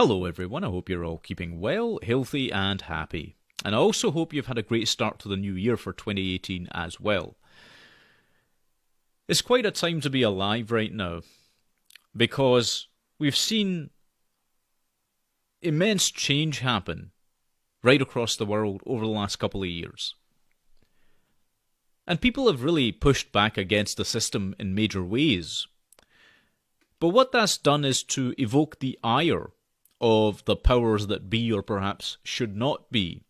Hello everyone, I hope you're all keeping well, healthy and happy. And I also hope you've had a great start to the new year for 2018 as well. It's quite a time to be alive right now, because we've seen immense change happen right across the world over the last couple of years. And people have really pushed back against the system in major ways. But what that's done is to evoke the ire of the powers that be, or perhaps should not be.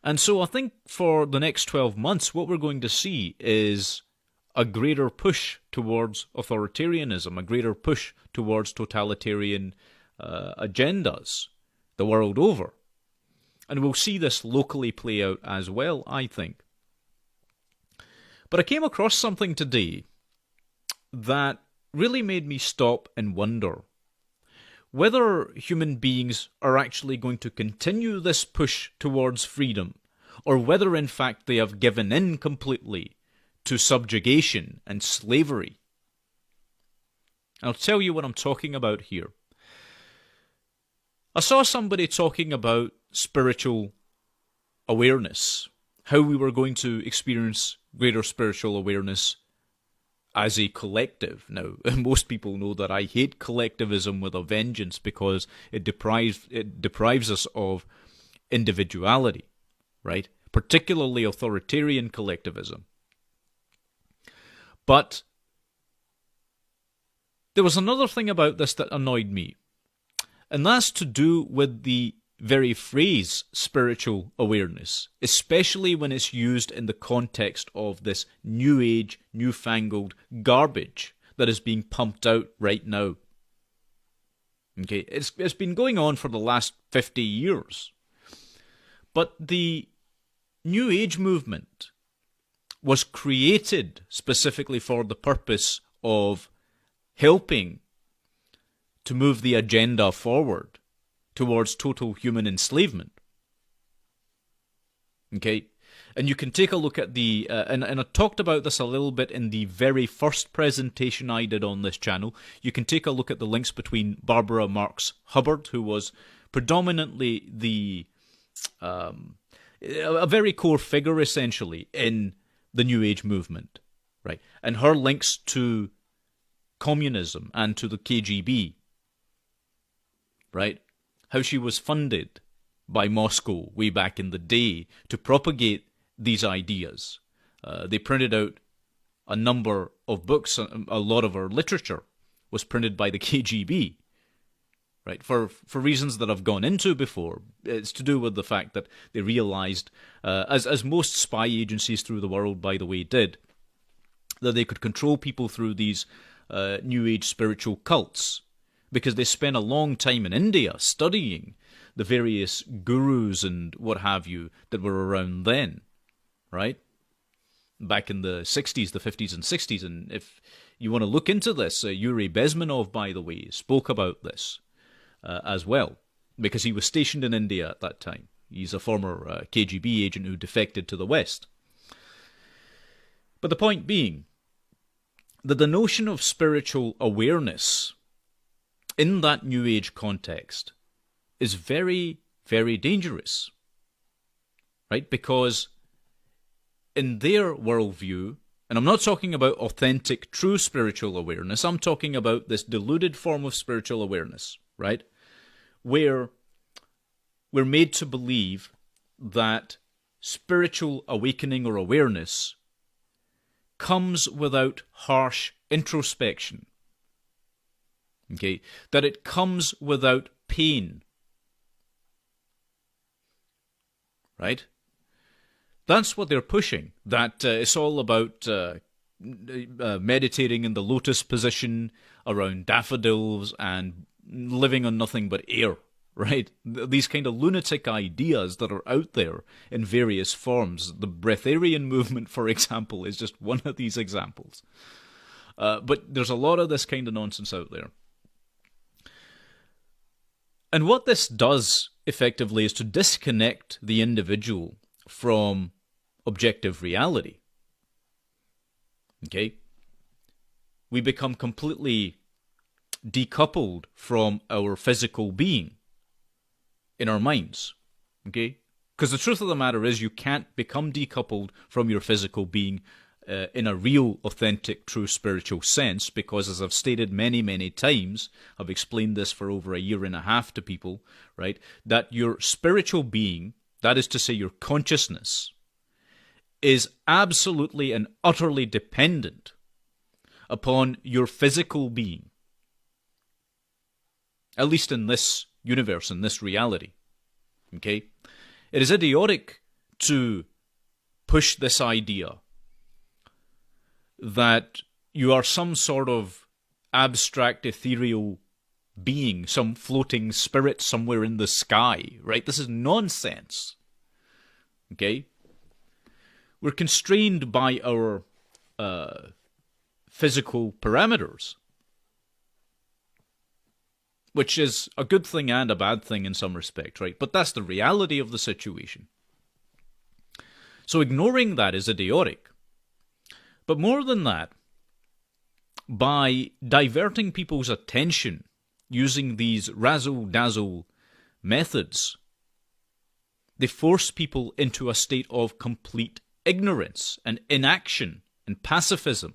And so I think for the next 12 months, what we're going to see is a greater push towards authoritarianism, a greater push towards totalitarian agendas the world over. And we'll see this locally play out as well, I think. But I came across something today that really made me stop and wonder whether human beings are actually going to continue this push towards freedom, or whether in fact they have given in completely to subjugation and slavery. I'll tell you what I'm talking about here. I saw somebody talking about spiritual awareness, how we were going to experience greater spiritual awareness as a collective. Now, most people know that I hate collectivism with a vengeance because it deprives us of individuality, right? Particularly authoritarian collectivism. But there was another thing about this that annoyed me, and that's to do with the very phrase spiritual awareness, especially when it's used in the context of this new age, newfangled garbage that is being pumped out right now. Okay, it's been going on for the last 50 years. But the New Age movement was created specifically for the purpose of helping to move the agenda forward towards total human enslavement. Okay? And you can take a look at the... and I talked about this a little bit in the very first presentation I did on this channel. You can take a look at the links between Barbara Marx Hubbard, who was predominantly the... a very core figure, essentially, in the New Age movement, right? And her links to communism and to the KGB, right? How she was funded by Moscow way back in the day to propagate these ideas. They printed out a number of books. A lot of her literature was printed by the KGB, right? For reasons that I've gone into before. It's to do with the fact that they realized, as most spy agencies through the world, by the way, did, that they could control people through these New Age spiritual cults, because they spent a long time in India studying the various gurus and what have you that were around then, right? Back in the 60s, the 50s and 60s. And if you want to look into this, Yuri Bezmenov, by the way, spoke about this as well, because he was stationed in India at that time. He's a former KGB agent who defected to the West. But the point being that the notion of spiritual awareness in that New Age context is very, very dangerous, right? Because in their worldview, and I'm not talking about authentic, true spiritual awareness, I'm talking about this deluded form of spiritual awareness, right? Where we're made to believe that spiritual awakening or awareness comes without harsh introspection. Okay, that it comes without pain. Right? That's what they're pushing. That it's all about meditating in the lotus position around daffodils and living on nothing but air. Right? These kind of lunatic ideas that are out there in various forms. The breatharian movement, for example, is just one of these examples. But there's a lot of this kind of nonsense out there. And what this does, effectively, is to disconnect the individual from objective reality. Okay? We become completely decoupled from our physical being in our minds. Okay? Because the truth of the matter is you can't become decoupled from your physical being in a real, authentic, true spiritual sense, because as I've stated many, many times, I've explained this for over a year and a half to people, right, that your spiritual being, that is to say your consciousness, is absolutely and utterly dependent upon your physical being. At least in this universe, in this reality. Okay? It is idiotic to push this idea that you are some sort of abstract, ethereal being, some floating spirit somewhere in the sky, right? This is nonsense. Okay? We're constrained by our physical parameters, which is a good thing and a bad thing in some respect, right? But that's the reality of the situation. So ignoring that is idiotic. But more than that, by diverting people's attention using these razzle-dazzle methods, they force people into a state of complete ignorance and inaction and pacifism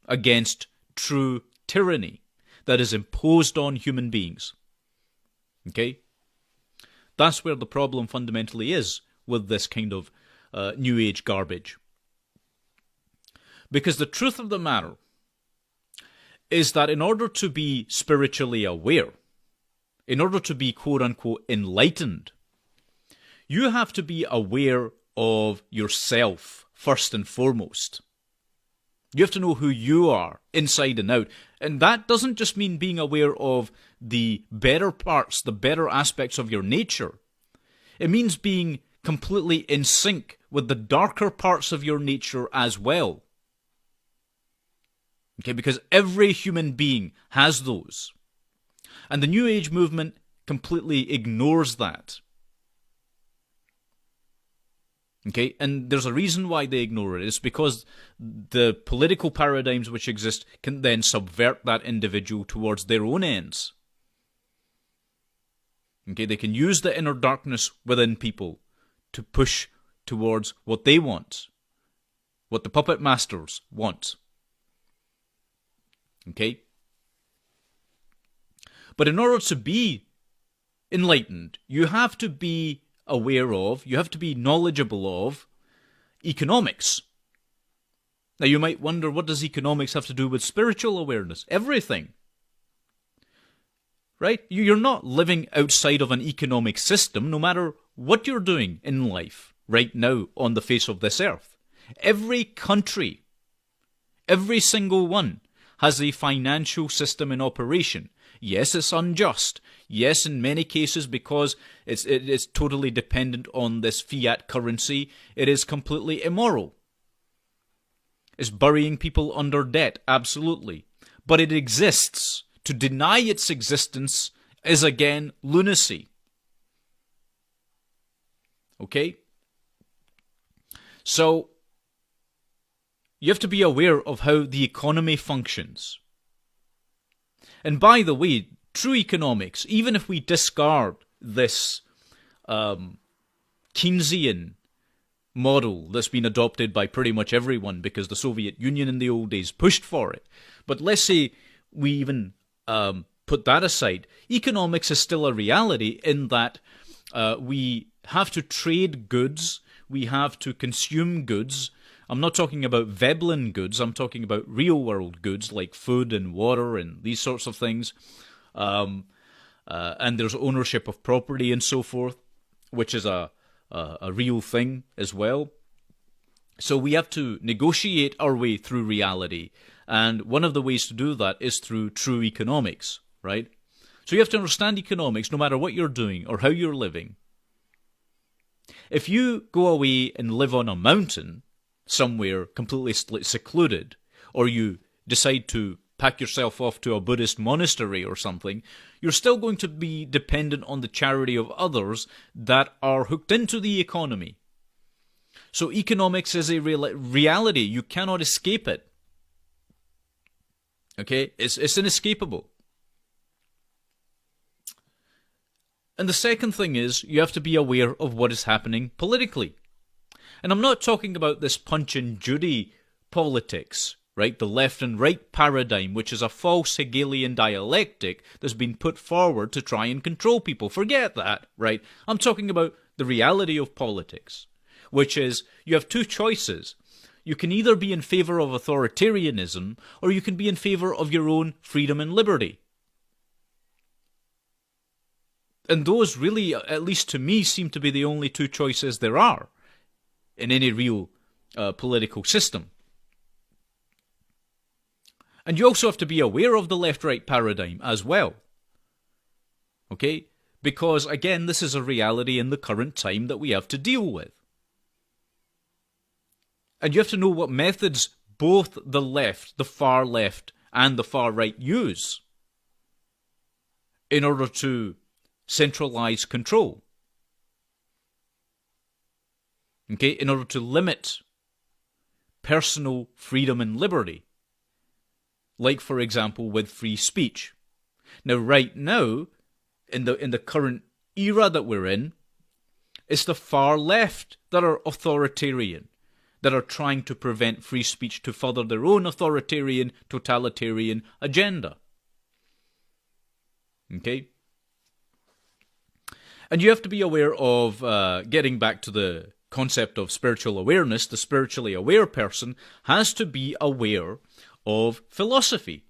against true tyranny that is imposed on human beings. Okay? That's where the problem fundamentally is with this kind of New Age garbage. Because the truth of the matter is that in order to be spiritually aware, in order to be quote-unquote enlightened, you have to be aware of yourself first and foremost. You have to know who you are, inside and out. And that doesn't just mean being aware of the better parts, the better aspects of your nature. It means being completely in sync with the darker parts of your nature as well. Okay, because every human being has those. And the New Age movement completely ignores that. Okay, and there's a reason why they ignore it. It's because the political paradigms which exist can then subvert that individual towards their own ends. Okay, they can use the inner darkness within people to push towards what they want, what the puppet masters want. Okay? But in order to be enlightened, you have to be aware of, you have to be knowledgeable of economics. Now you might wonder, what does economics have to do with spiritual awareness? Everything. Right? You're not living outside of an economic system, no matter what you're doing in life right now on the face of this earth. Every country, every single one, has a financial system in operation. Yes, it's unjust. Yes, in many cases, because it's totally dependent on this fiat currency, it is completely immoral. It's burying people under debt, absolutely. But it exists. To deny its existence is, again, lunacy. Okay? So, you have to be aware of how the economy functions. And by the way, true economics, even if we discard this Keynesian model that's been adopted by pretty much everyone because the Soviet Union in the old days pushed for it, but let's say we even put that aside, economics is still a reality in that we have to trade goods, we have to consume goods. I'm not talking about Veblen goods, I'm talking about real-world goods like food and water and these sorts of things. And there's ownership of property and so forth, which is a real thing as well. So we have to negotiate our way through reality. And one of the ways to do that is through true economics, right? So you have to understand economics no matter what you're doing or how you're living. If you go away and live on a mountain somewhere completely secluded, or you decide to pack yourself off to a Buddhist monastery or something, you're still going to be dependent on the charity of others that are hooked into the economy. So economics is a reality. You cannot escape it. Okay? It's inescapable. And the second thing is you have to be aware of what is happening politically. And I'm not talking about this Punch and Judy politics, right? The left and right paradigm, which is a false Hegelian dialectic that's been put forward to try and control people. Forget that, right? I'm talking about the reality of politics, which is you have two choices. You can either be in favor of authoritarianism or you can be in favor of your own freedom and liberty. And those really, at least to me, seem to be the only two choices there are in any real political system. And you also have to be aware of the left-right paradigm as well. Okay? Because, again, this is a reality in the current time that we have to deal with. And you have to know what methods both the left, the far left, and the far right use in order to centralize control. Okay, in order to limit personal freedom and liberty. Like, for example, with free speech. Now, right now, in the current era that we're in, it's the far left that are authoritarian, that are trying to prevent free speech to further their own authoritarian, totalitarian agenda. Okay? And you have to be aware of, getting back to the concept of spiritual awareness, the spiritually aware person has to be aware of philosophy.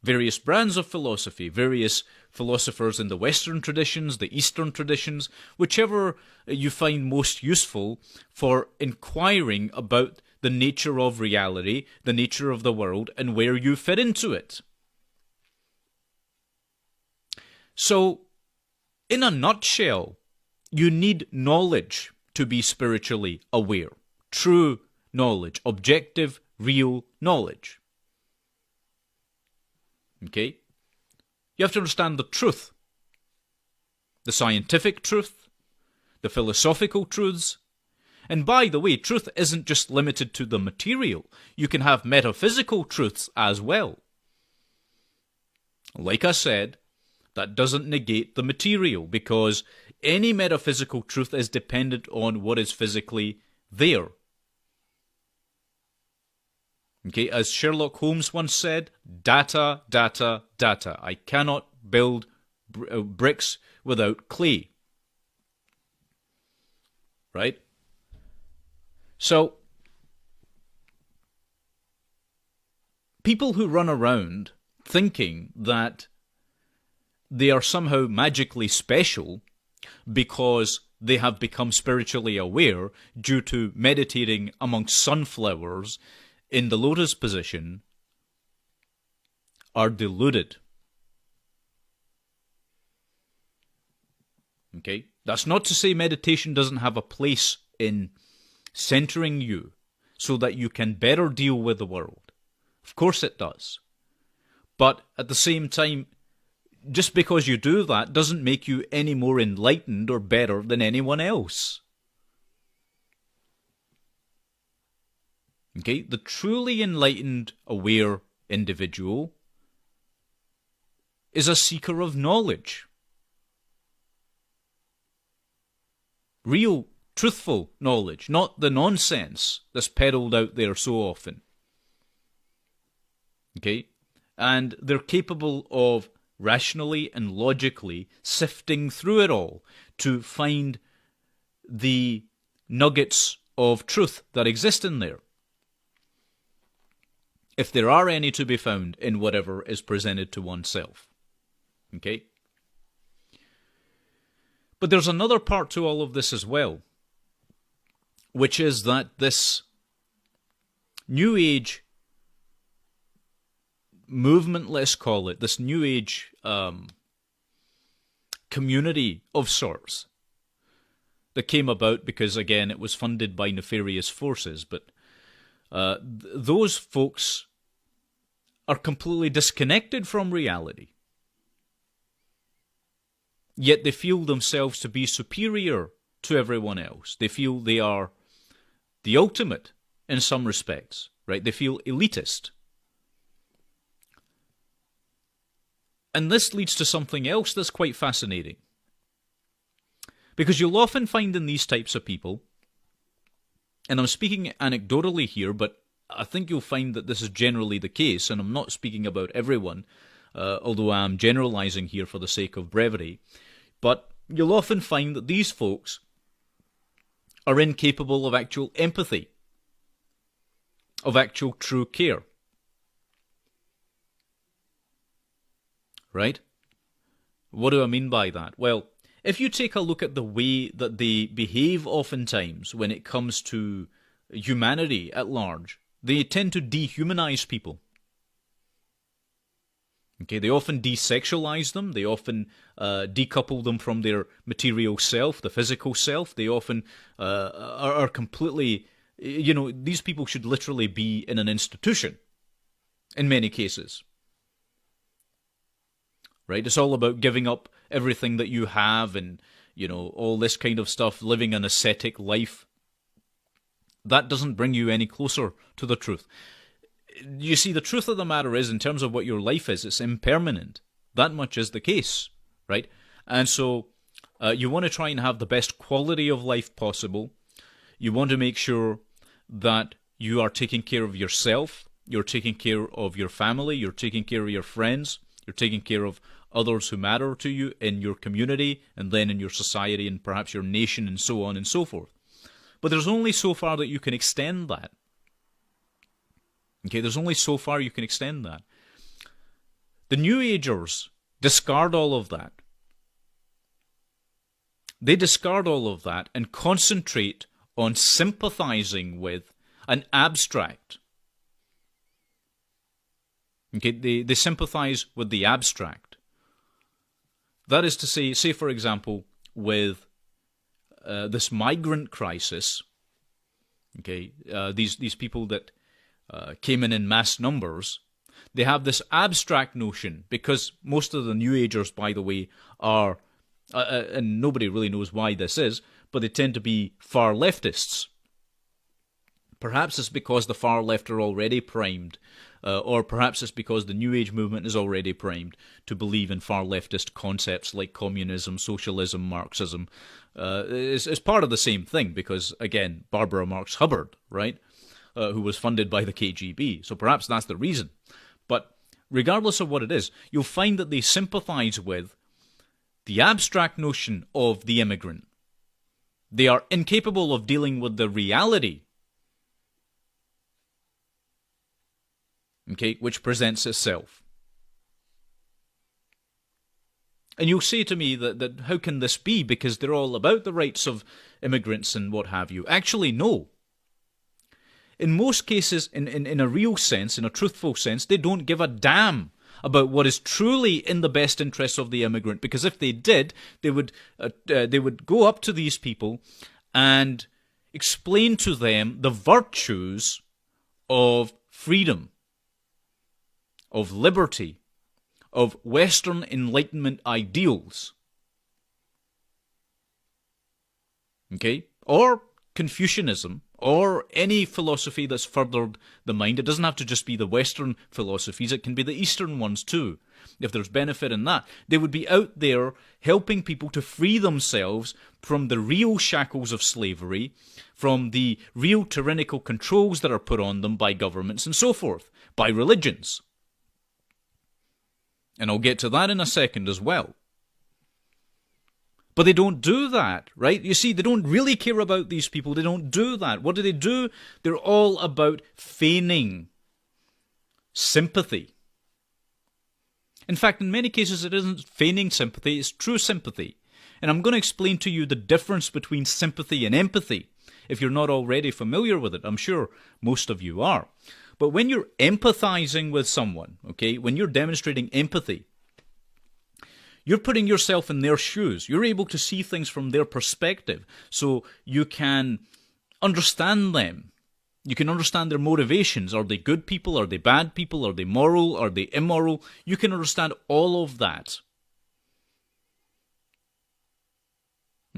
Various brands of philosophy, various philosophers in the Western traditions, the Eastern traditions, whichever you find most useful for inquiring about the nature of reality, the nature of the world, and where you fit into it. So, in a nutshell, you need knowledge to be spiritually aware. True knowledge, objective, real knowledge. Okay? You have to understand the truth. The scientific truth, the philosophical truths. And by the way, truth isn't just limited to the material. You can have metaphysical truths as well. Like I said, that doesn't negate the material, because any metaphysical truth is dependent on what is physically there. Okay, as Sherlock Holmes once said, data, data, data. I cannot build bricks without clay. Right? So, people who run around thinking that they are somehow magically special because they have become spiritually aware due to meditating amongst sunflowers in the lotus position are deluded. Okay? That's not to say meditation doesn't have a place in centering you so that you can better deal with the world. Of course it does. But at the same time, just because you do that doesn't make you any more enlightened or better than anyone else. Okay, the truly enlightened, aware individual is a seeker of knowledge. Real, truthful knowledge, not the nonsense that's peddled out there so often. Okay, and they're capable of rationally and logically sifting through it all to find the nuggets of truth that exist in there, if there are any to be found in whatever is presented to oneself. Okay? But there's another part to all of this as well, which is that this New Age movement, let's call it, this New Age community of sorts that came about because, again, it was funded by nefarious forces, but those folks are completely disconnected from reality. Yet they feel themselves to be superior to everyone else. They feel they are the ultimate in some respects, right? They feel elitist. And this leads to something else that's quite fascinating. Because you'll often find in these types of people, and I'm speaking anecdotally here, but I think you'll find that this is generally the case, and I'm not speaking about everyone, although I'm generalizing here for the sake of brevity, but you'll often find that these folks are incapable of actual empathy, of actual true care. Right? What do I mean by that? Well, if you take a look at the way that they behave oftentimes when it comes to humanity at large, they tend to dehumanize people. Okay, they often desexualize them. They often decouple them from their material self, the physical self. They often are completely, these people should literally be in an institution in many cases. Right? It's all about giving up everything that you have and, all this kind of stuff, living an ascetic life. That doesn't bring you any closer to the truth. You see, the truth of the matter is, in terms of what your life is, it's impermanent. That much is the case, right? And so you want to try and have the best quality of life possible. You want to make sure that you are taking care of yourself, you're taking care of your family, you're taking care of your friends, you're taking care of others who matter to you in your community and then in your society and perhaps your nation and so on and so forth. But there's only so far that you can extend that. Okay, there's only so far you can extend that. The New Agers discard all of that. They discard all of that and concentrate on sympathizing with an abstract. Okay, they sympathize with the abstract. That is to say for example, with this migrant crisis, okay, these people that came in mass numbers, they have this abstract notion, because most of the New Agers, by the way, are, and nobody really knows why this is, but they tend to be far leftists. Perhaps it's because the far left are already primed, or perhaps it's because the New Age movement is already primed to believe in far leftist concepts like communism, socialism, Marxism. It's part of the same thing, because, again, Barbara Marx Hubbard, right? Who was funded by the KGB. So perhaps that's the reason. But regardless of what it is, you'll find that they sympathize with the abstract notion of the immigrant. They are incapable of dealing with the reality, okay, which presents itself. And you'll say to me that how can this be, because they're all about the rights of immigrants and what have you. Actually, no. In most cases, in a real sense, in a truthful sense, they don't give a damn about what is truly in the best interests of the immigrant. Because if they did, they would go up to these people and explain to them the virtues of freedom, of liberty, of Western Enlightenment ideals. Okay? Or Confucianism, or any philosophy that's furthered the mind. It doesn't have to just be the Western philosophies, it can be the Eastern ones too. If there's benefit in that, they would be out there helping people to free themselves from the real shackles of slavery, from the real tyrannical controls that are put on them by governments and so forth, by religions. And I'll get to that in a second as well. But they don't do that, right? You see, they don't really care about these people. They don't do that. What do? They're all about feigning sympathy. In fact, in many cases, it isn't feigning sympathy, it's true sympathy. And I'm going to explain to you the difference between sympathy and empathy, if you're not already familiar with it. I'm sure most of you are. But when you're empathizing with someone, okay, when you're demonstrating empathy, you're putting yourself in their shoes. You're able to see things from their perspective, so you can understand them. You can understand their motivations. Are they good people? Are they bad people? Are they moral? Are they immoral? You can understand all of that.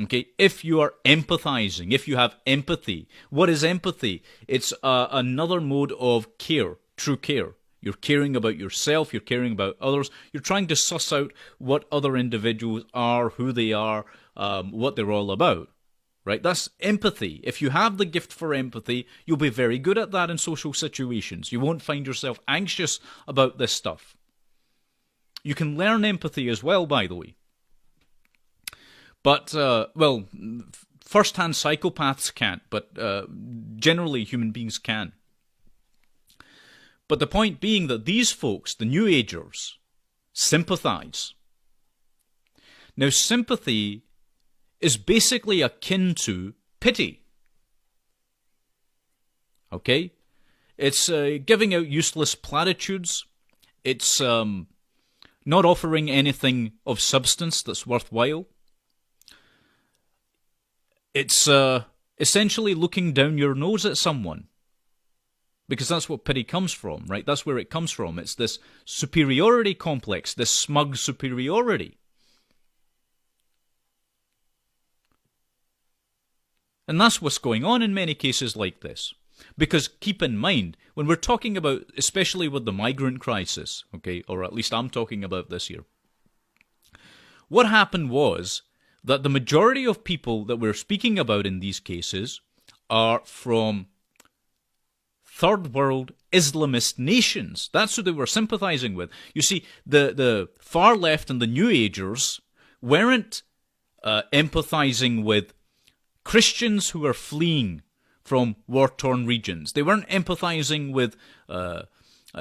Okay, if you are empathizing, if you have empathy. What is empathy? It's another mode of care, true care. You're caring about yourself, you're caring about others, you're trying to suss out what other individuals are, who they are, what they're all about. Right? That's empathy. If you have the gift for empathy, you'll be very good at that in social situations. You won't find yourself anxious about this stuff. You can learn empathy as well, by the way. But, well, first-hand psychopaths can't, but generally human beings can. But the point being that these folks, the New Agers, sympathize. Now, sympathy is basically akin to pity. Okay? It's giving out useless platitudes. It's not offering anything of substance that's worthwhile. It's essentially looking down your nose at someone. Because that's what pity comes from, right? That's where it comes from. It's this superiority complex, this smug superiority. And that's what's going on in many cases like this. Because keep in mind, when we're talking about, especially with the migrant crisis, okay, or at least I'm talking about this here, what happened was that the majority of people that we're speaking about in these cases are from third world Islamist nations. That's who they were sympathizing with. You see, the far left and the New Agers weren't empathizing with Christians who are fleeing from war-torn regions. They weren't empathizing with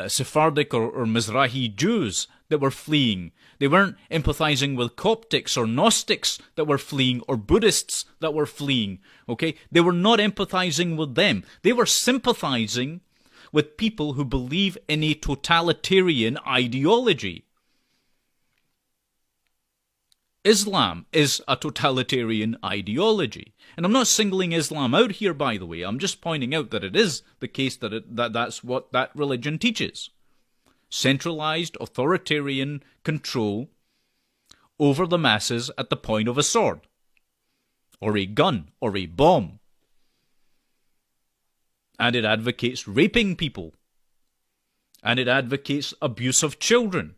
Sephardic or Mizrahi Jews that were fleeing. They weren't empathizing with Coptics or Gnostics that were fleeing or Buddhists that were fleeing. Okay? They were not empathizing with them. They were sympathizing with people who believe in a totalitarian ideology. Islam is a totalitarian ideology. And I'm not singling Islam out here, by the way. I'm just pointing out that it is the case that that's what that religion teaches. Centralized authoritarian control over the masses at the point of a sword, or a gun, or a bomb. And it advocates raping people. And it advocates abuse of children.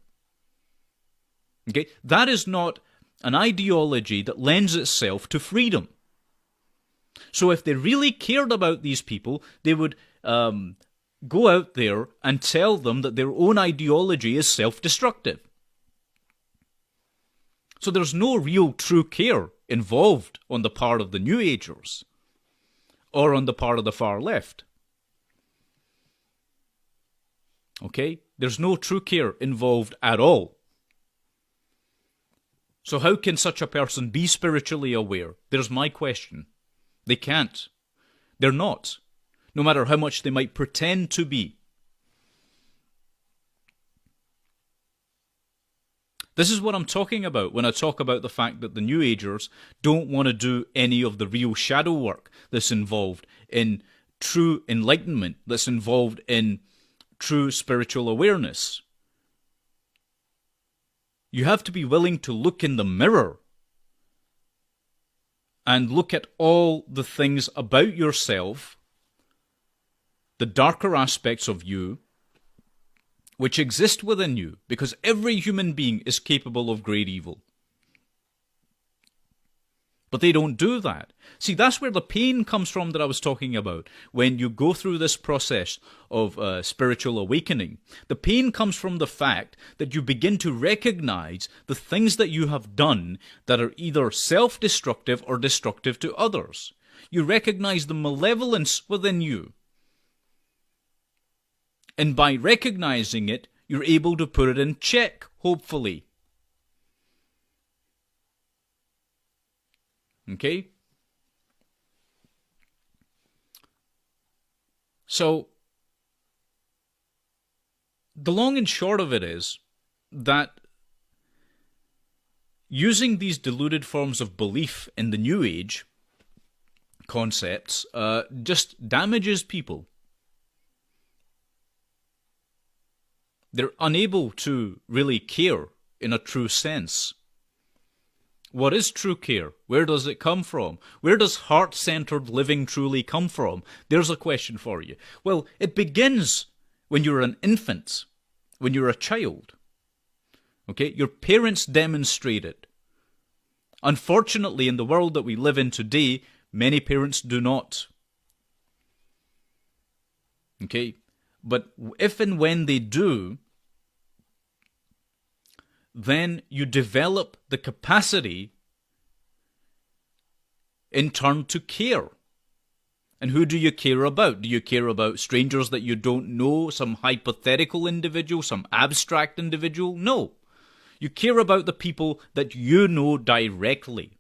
Okay? That is not an ideology that lends itself to freedom. So if they really cared about these people, they would go out there and tell them that their own ideology is self-destructive. So there's no real true care involved on the part of the New Agers or on the part of the far left. Okay? There's no true care involved at all. So how can such a person be spiritually aware? There's my question. They can't. They're not. No matter how much they might pretend to be. This is what I'm talking about when I talk about the fact that the New Agers don't want to do any of the real shadow work that's involved in true enlightenment, that's involved in true spiritual awareness. You have to be willing to look in the mirror and look at all the things about yourself, the darker aspects of you, which exist within you, because every human being is capable of great evil. But they don't do that. See, that's where the pain comes from that I was talking about. When you go through this process of spiritual awakening, the pain comes from the fact that you begin to recognize the things that you have done that are either self-destructive or destructive to others. You recognize the malevolence within you. And by recognizing it, you're able to put it in check, hopefully. Okay? So, the long and short of it is that using these deluded forms of belief in the New Age concepts just damages people. They're unable to really care in a true sense. What is true care? Where does it come from? Where does heart-centered living truly come from? There's a question for you. Well, it begins when you're an infant, when you're a child. Okay? Your parents demonstrate it. Unfortunately, in the world that we live in today, many parents do not. Okay? But if and when they do, then you develop the capacity in turn to care. And who do you care about? Do you care about strangers that you don't know, some hypothetical individual, some abstract individual? No. You care about the people that you know directly.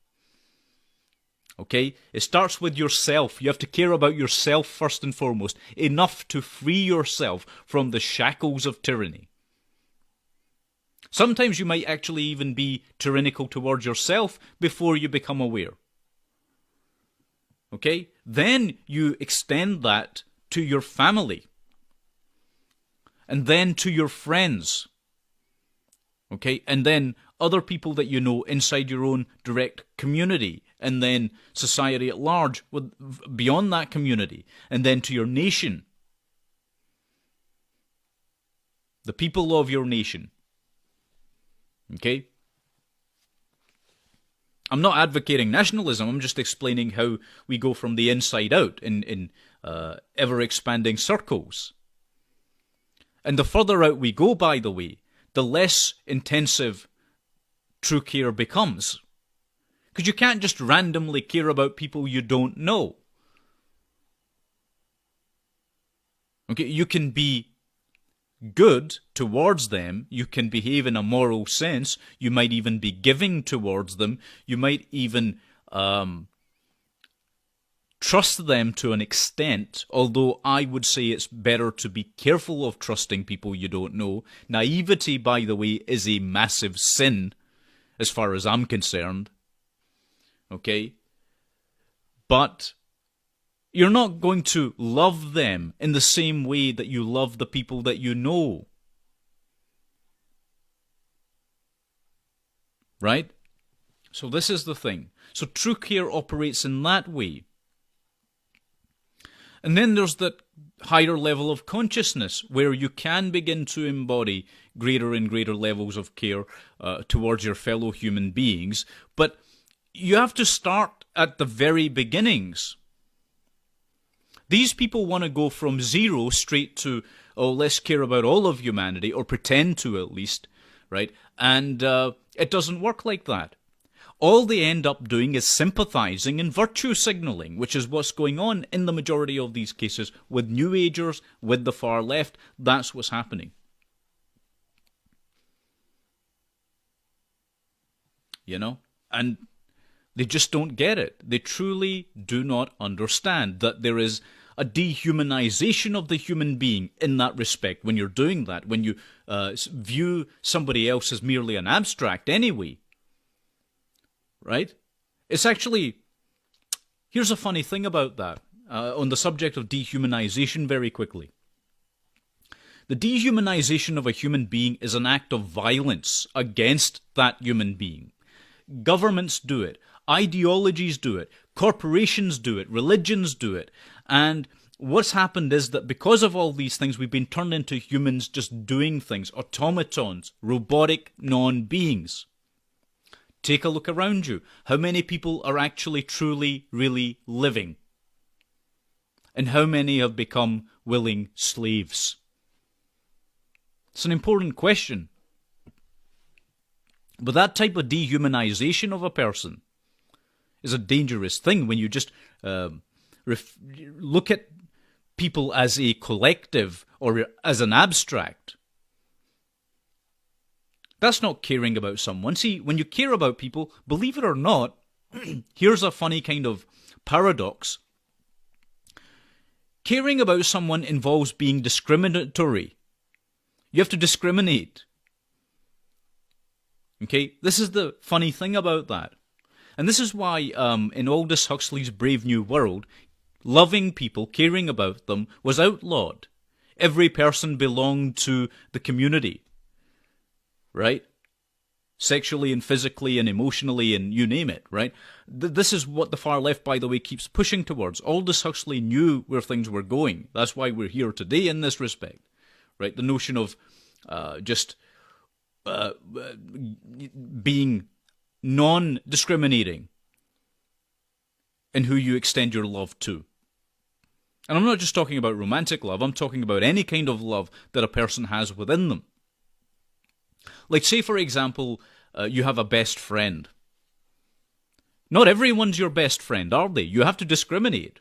Okay? It starts with yourself. You have to care about yourself first and foremost, enough to free yourself from the shackles of tyranny. Sometimes you might actually even be tyrannical towards yourself before you become aware. Okay? Then you extend that to your family. And then to your friends. Okay? And then other people that you know inside your own direct community. And then society at large beyond that community. And then to your nation. The people of your nation. Okay? I'm not advocating nationalism, I'm just explaining how we go from the inside out in ever-expanding circles. And the further out we go, by the way, the less intensive true care becomes. Because you can't just randomly care about people you don't know. Okay, you can be good towards them, you can behave in a moral sense, you might even be giving towards them, you might even trust them to an extent, although I would say it's better to be careful of trusting people you don't know. Naivety, by the way, is a massive sin, as far as I'm concerned. Okay? But you're not going to love them in the same way that you love the people that you know. Right? So this is the thing. So true care operates in that way. And then there's that higher level of consciousness where you can begin to embody greater and greater levels of care towards your fellow human beings. But you have to start at the very beginnings. These people want to go from zero straight to, oh, let's care about all of humanity, or pretend to at least, right? And it doesn't work like that. All they end up doing is sympathizing and virtue signaling, which is what's going on in the majority of these cases with New Agers, with the far left. That's what's happening. You know? And they just don't get it. They truly do not understand that there is a dehumanization of the human being in that respect when you're doing that, when you view somebody else as merely an abstract anyway. Right? It's actually, here's a funny thing about that, on the subject of dehumanization very quickly. The dehumanization of a human being is an act of violence against that human being. Governments do it. Ideologies do it. Corporations do it. Religions do it. And what's happened is that because of all these things, we've been turned into humans just doing things. Automatons. Robotic non-beings. Take a look around you. How many people are actually truly, really living? And how many have become willing slaves? It's an important question. But that type of dehumanization of a person is a dangerous thing when you just look at people as a collective or as an abstract. That's not caring about someone. See, when you care about people, believe it or not, here's a funny kind of paradox. Caring about someone involves being discriminatory. You have to discriminate. Okay? This is the funny thing about that. And this is why in Aldous Huxley's Brave New World, loving people, caring about them, was outlawed. Every person belonged to the community. Right? Sexually and physically and emotionally and you name it, right? This is what the far left, by the way, keeps pushing towards. Aldous Huxley knew where things were going. That's why we're here today in this respect, right? The notion of just being non-discriminating in who you extend your love to. And I'm not just talking about romantic love, I'm talking about any kind of love that a person has within them. Like, say, for example, you have a best friend. Not everyone's your best friend, are they? You have to discriminate,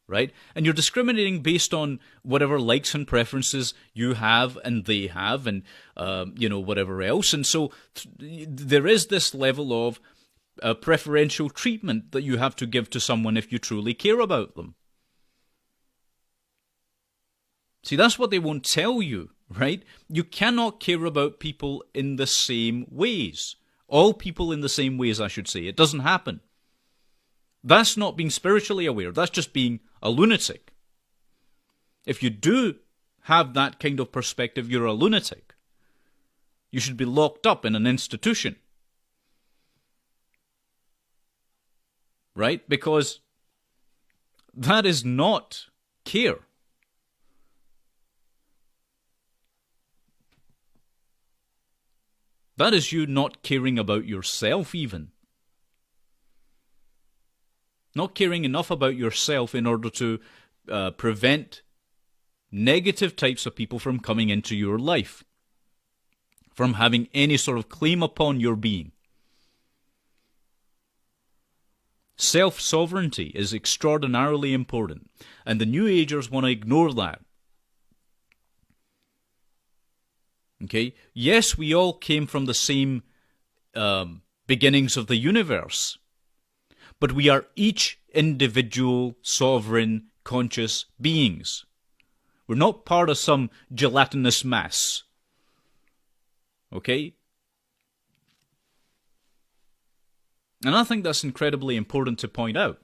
right? And you're discriminating based on whatever likes and preferences you have and they have and, whatever else. And so there is this level of preferential treatment that you have to give to someone if you truly care about them. See, that's what they won't tell you, right? You cannot care about people in the same ways. All people in the same ways, I should say. It doesn't happen. That's not being spiritually aware. That's just being a lunatic. If you do have that kind of perspective, you're a lunatic. You should be locked up in an institution. Right? Because that is not care. That is you not caring about yourself even. Not caring enough about yourself in order to prevent negative types of people from coming into your life, from having any sort of claim upon your being. Self-sovereignty is extraordinarily important, and the New Agers want to ignore that. Okay? Yes, we all came from the same beginnings of the universe, but we are each individual, sovereign, conscious beings. We're not part of some gelatinous mass. Okay? And I think that's incredibly important to point out.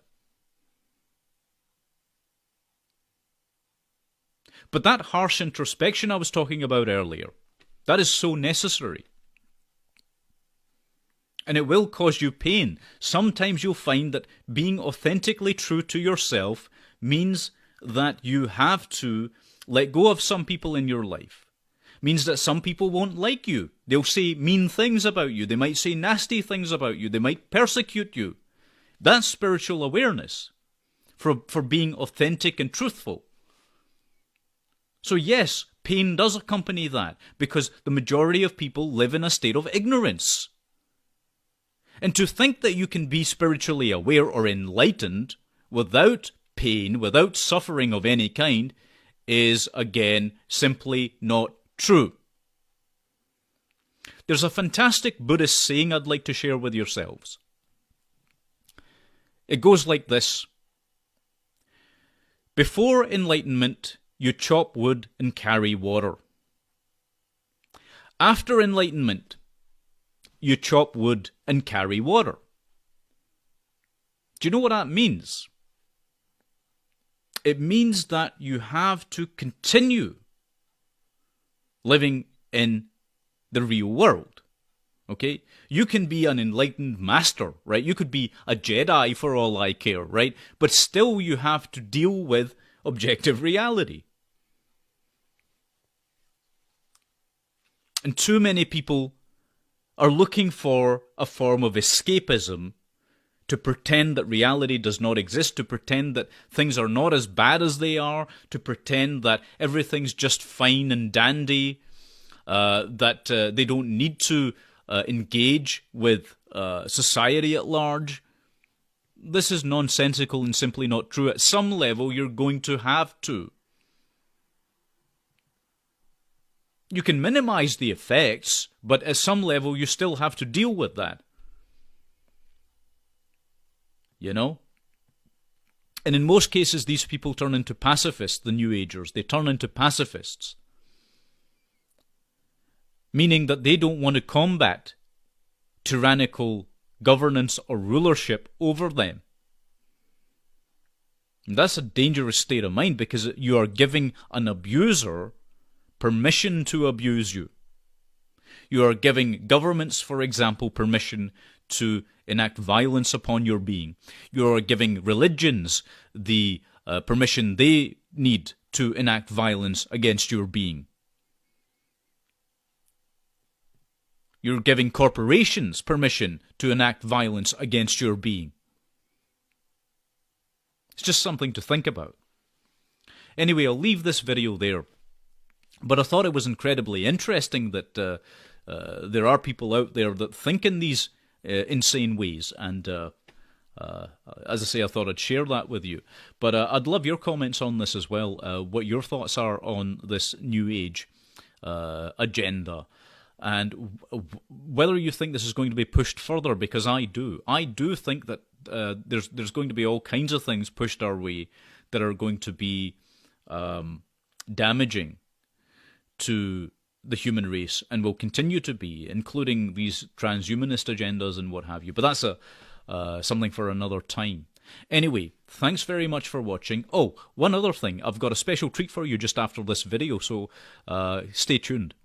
But that harsh introspection I was talking about earlier, that is so necessary. And it will cause you pain. Sometimes you'll find that being authentically true to yourself means that you have to let go of some people in your life. Means that some people won't like you. They'll say mean things about you. They might say nasty things about you. They might persecute you. That's spiritual awareness for being authentic and truthful. So yes, pain does accompany that because the majority of people live in a state of ignorance. And to think that you can be spiritually aware or enlightened without pain, without suffering of any kind, is, again, simply not true. There's a fantastic Buddhist saying I'd like to share with yourselves. It goes like this. Before enlightenment, you chop wood and carry water. After enlightenment, you chop wood and carry water. Do you know what that means? It means that you have to continue living in the real world. Okay? You can be an enlightened master, right? You could be a Jedi for all I care, right? But still you have to deal with objective reality. And too many people are looking for a form of escapism to pretend that reality does not exist, to pretend that things are not as bad as they are, to pretend that everything's just fine and dandy, that they don't need to engage with society at large. This is nonsensical and simply not true. At some level, you're going to have to. You can minimize the effects, but at some level you still have to deal with that. You know? And in most cases these people turn into pacifists, the New Agers. They turn into pacifists. Meaning that they don't want to combat tyrannical governance or rulership over them. And that's a dangerous state of mind because you are giving an abuser permission to abuse you. You are giving governments, for example, permission to enact violence upon your being. You are giving religions the permission they need to enact violence against your being. You're giving corporations permission to enact violence against your being. It's just something to think about. Anyway, I'll leave this video there. But I thought it was incredibly interesting that there are people out there that think in these insane ways. And as I say, I thought I'd share that with you. But I'd love your comments on this as well, what your thoughts are on this New Age agenda, and whether you think this is going to be pushed further, because I do. I do think that there's going to be all kinds of things pushed our way that are going to be damaging to the human race, and will continue to be, including these transhumanist agendas and what have you. But that's something for another time. Anyway, thanks very much for watching. Oh, one other thing. I've got a special treat for you just after this video, so stay tuned,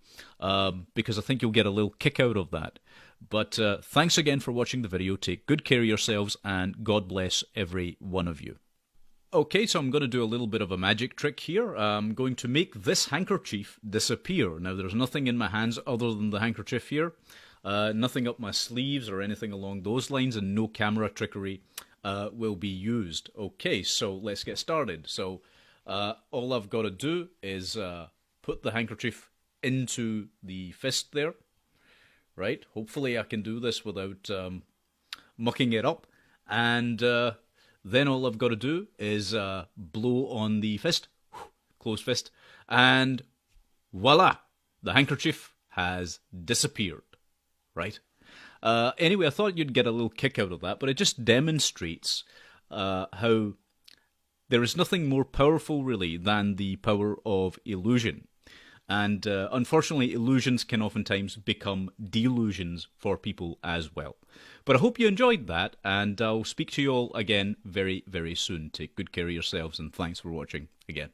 because I think you'll get a little kick out of that. But thanks again for watching the video. Take good care of yourselves, and God bless every one of you. Okay, so I'm going to do a little bit of a magic trick here. I'm going to make this handkerchief disappear. Now, there's nothing in my hands other than the handkerchief here. Nothing up my sleeves or anything along those lines, and no camera trickery will be used. Okay, so let's get started. So all I've got to do is put the handkerchief into the fist there. Right? Hopefully I can do this without mucking it up. And then all I've got to do is blow on the fist, closed fist, and voila, the handkerchief has disappeared, right? Anyway, I thought you'd get a little kick out of that, but it just demonstrates how there is nothing more powerful, really, than the power of illusion. And unfortunately, illusions can oftentimes become delusions for people as well. But I hope you enjoyed that, and I'll speak to you all again very, very soon. Take good care of yourselves, and thanks for watching again.